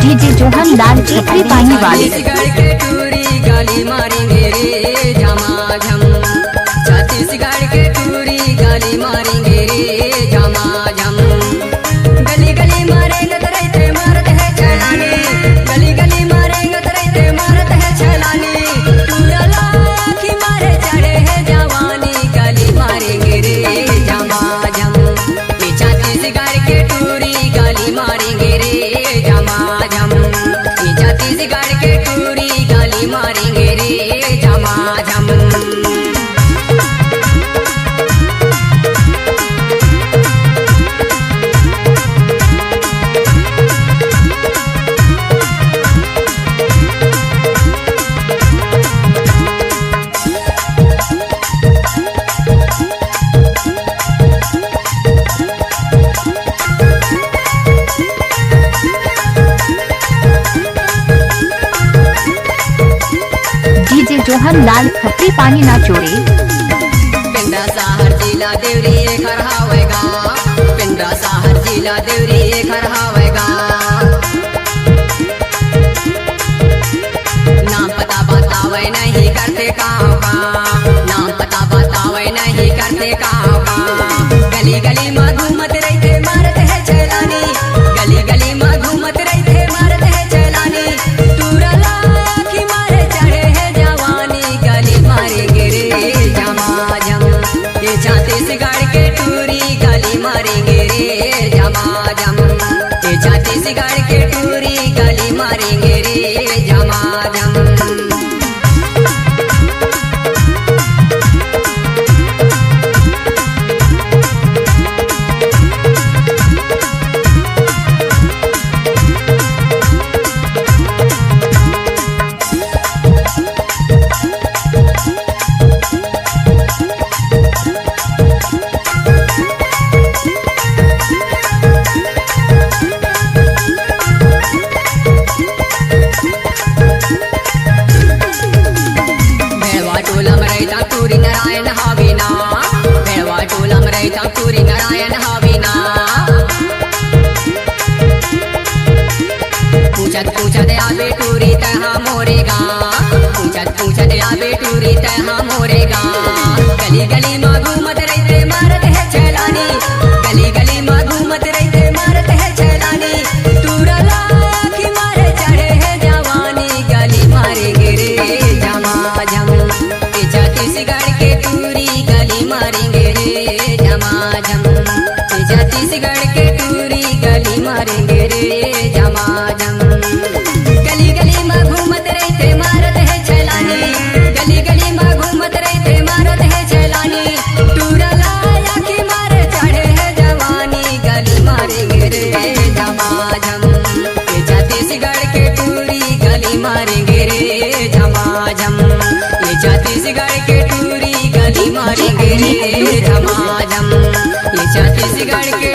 DJ Johan लाल खत्री पानी वाले। छत्तीसगढ़ के टूरी गाली मारेंगे रे झमाझम, छत्तीसगढ़ के टूरी गाली मारेंगे रे झमाझम। गली गली मारेंगे तो रहते मारत है छलानी, गली गली मारेंगे तो रहते मारत है छलानी। टूरा लाखी मारे चढ़े है जवानी, गाली मारेंगे रे झमाझम। ये छत्तीसगढ़ के टूरी गाली मारेंगे रे झमाझम, ये छत्तीसगढ़ के टूरी गाली मारेंगे रे झमाझम। डीजे जोहन लाल खत्री पानी ना चोरी। पिंडा साहर जिला देवरी घर हावेगा, पिंडा साहर जिला देवरी घर हावेगा। नाम पता बतावे नहीं करते काम का, नाम पता बतावे नहीं करते काम का। गली गली में घूमत रहते मारत है छलानी, गली गली में घूमत रहते मारत है छलानी। टूरा लाखी मारे चढ़े है जवानी, गली मारेंगे रे झमाझम। ये छत्तीसगढ़ के टूरी गली मारेंगे रे झमाझम, ये छत्तीसगढ़ के टूरी गली मारेंगे रे झमाझम। भेड़वा टोला में रहता टूरी नारायण हावीना, भेड़वा टोला में रहता टूरी नारायण हावीना। पूछत पूछत आवे टूरी तहा मोरेगा, पूछत पूछत आवे टूरी तहा मोरेगा। गली गली में घूमत रहते मारत है छलानी, गली गली में घूमत रहते मारत है छलानी। टूरा लाखी मारे चढ़े है जवानी, गली मारेंगे रे झमाझम। ये छत्तीसगढ़ के टूरी गली मारेंगे रे झमाझम, ये छत्तीसगढ़ के टूरी गली मारेंगे रे झमाझम। गली गली में घूमत रहते मारत है छलानी, गली गली में घूमत रहते मारत है छलानी। टूरा लाखी मारे चढ़े है जवानी, गली मारेंगे रे झमाझम। ये छत्तीसगढ़ के टूरी गली मारेंगे रे झमाझम, ये छत्तीसगढ़ के टूरी गली मारेंगे रे झमाझम, ये छत्तीसगढ़ के